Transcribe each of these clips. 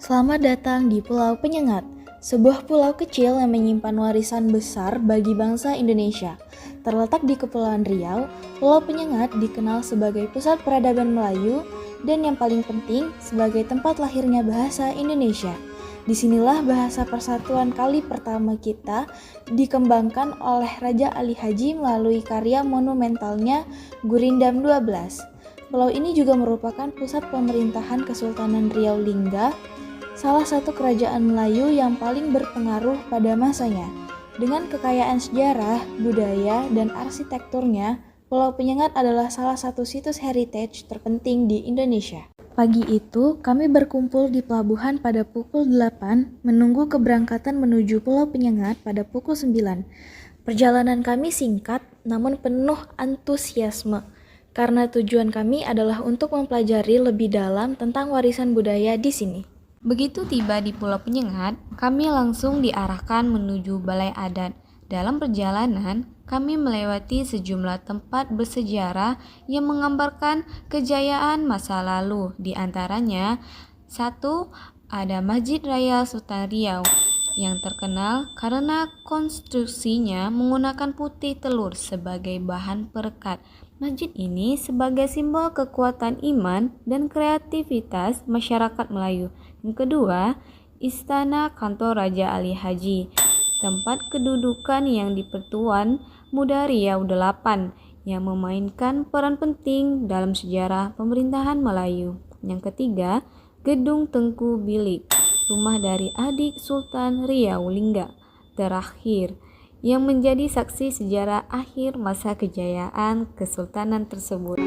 Selamat datang di Pulau Penyengat, sebuah pulau kecil yang menyimpan warisan besar bagi bangsa Indonesia. Terletak di Kepulauan Riau, Pulau Penyengat dikenal sebagai pusat peradaban Melayu dan yang paling penting sebagai tempat lahirnya bahasa Indonesia. Disinilah bahasa persatuan kali pertama kita dikembangkan oleh Raja Ali Haji melalui karya monumentalnya Gurindam 12. Pulau ini juga merupakan pusat pemerintahan Kesultanan Riau Lingga, salah satu kerajaan Melayu yang paling berpengaruh pada masanya. Dengan kekayaan sejarah, budaya, dan arsitekturnya, Pulau Penyengat adalah salah satu situs heritage terpenting di Indonesia. Pagi itu, kami berkumpul di pelabuhan pada pukul 8, menunggu keberangkatan menuju Pulau Penyengat pada pukul 9. Perjalanan kami singkat, namun penuh antusiasme, karena tujuan kami adalah untuk mempelajari lebih dalam tentang warisan budaya di sini. Begitu tiba di Pulau Penyengat, kami langsung diarahkan menuju Balai Adat. Dalam perjalanan, kami melewati sejumlah tempat bersejarah yang menggambarkan kejayaan masa lalu. Di antaranya, satu, ada Masjid Raya Sultan Riau yang terkenal karena konstruksinya menggunakan putih telur sebagai bahan perekat. Masjid ini sebagai simbol kekuatan iman dan kreativitas masyarakat Melayu. Yang kedua, Istana Kantor Raja Ali Haji, tempat kedudukan yang di-Pertuan Muda Riau 8 yang memainkan peran penting dalam sejarah pemerintahan Melayu. Yang ketiga, Gedung Tengku Bilik, rumah dari adik Sultan Riau Lingga terakhir, yang menjadi saksi sejarah akhir masa kejayaan kesultanan tersebut.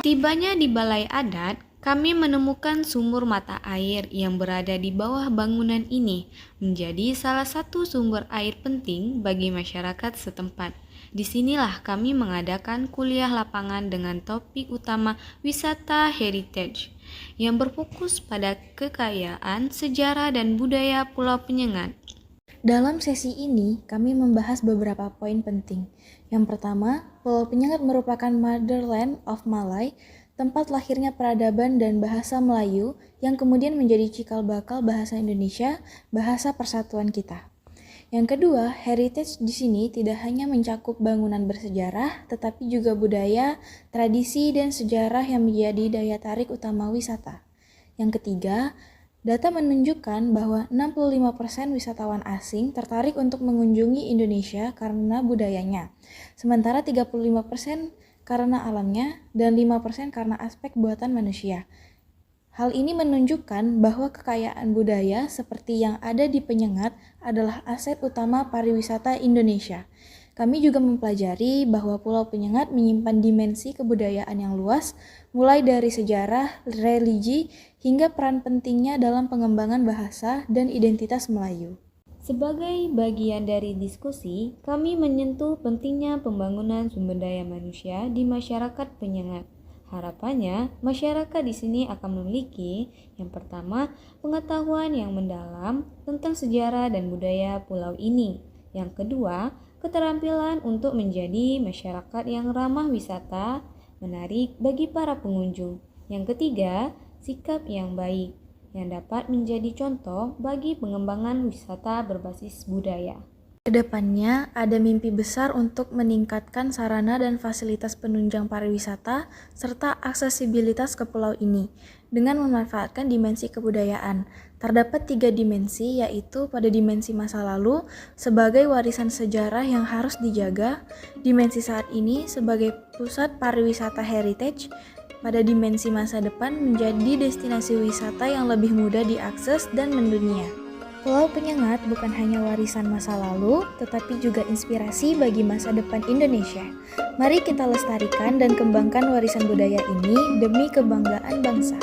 Tibanya di Balai Adat, kami menemukan sumur mata air yang berada di bawah bangunan ini, menjadi salah satu sumber air penting bagi masyarakat setempat. Disinilah kami mengadakan kuliah lapangan dengan topik utama wisata heritage, yang berfokus pada kekayaan, sejarah, dan budaya Pulau Penyengat. Dalam sesi ini, kami membahas beberapa poin penting. Yang pertama, Pulau Penyengat merupakan Motherland of Malay, tempat lahirnya peradaban dan bahasa Melayu yang kemudian menjadi cikal bakal bahasa Indonesia, bahasa persatuan kita. Yang kedua, heritage di sini tidak hanya mencakup bangunan bersejarah, tetapi juga budaya, tradisi, dan sejarah yang menjadi daya tarik utama wisata. Yang ketiga, data menunjukkan bahwa 65% wisatawan asing tertarik untuk mengunjungi Indonesia karena budayanya, sementara 35% karena alamnya dan 5% karena aspek buatan manusia. Hal ini menunjukkan bahwa kekayaan budaya seperti yang ada di Penyengat adalah aset utama pariwisata Indonesia. Kami juga mempelajari bahwa Pulau Penyengat menyimpan dimensi kebudayaan yang luas, mulai dari sejarah, religi, hingga peran pentingnya dalam pengembangan bahasa dan identitas Melayu. Sebagai bagian dari diskusi, kami menyentuh pentingnya pembangunan sumber daya manusia di masyarakat Penyengat. Harapannya, masyarakat di sini akan memiliki, yang pertama, pengetahuan yang mendalam tentang sejarah dan budaya pulau ini. Yang kedua, keterampilan untuk menjadi masyarakat yang ramah wisata, menarik bagi para pengunjung. Yang ketiga, sikap yang baik, yang dapat menjadi contoh bagi pengembangan wisata berbasis budaya. Kedepannya, ada mimpi besar untuk meningkatkan sarana dan fasilitas penunjang pariwisata serta aksesibilitas ke pulau ini dengan memanfaatkan dimensi kebudayaan. Terdapat 3 dimensi, yaitu pada dimensi masa lalu sebagai warisan sejarah yang harus dijaga, dimensi saat ini sebagai pusat pariwisata heritage, pada dimensi masa depan menjadi destinasi wisata yang lebih mudah diakses dan mendunia. Pulau Penyengat bukan hanya warisan masa lalu, tetapi juga inspirasi bagi masa depan Indonesia. Mari kita lestarikan dan kembangkan warisan budaya ini demi kebanggaan bangsa.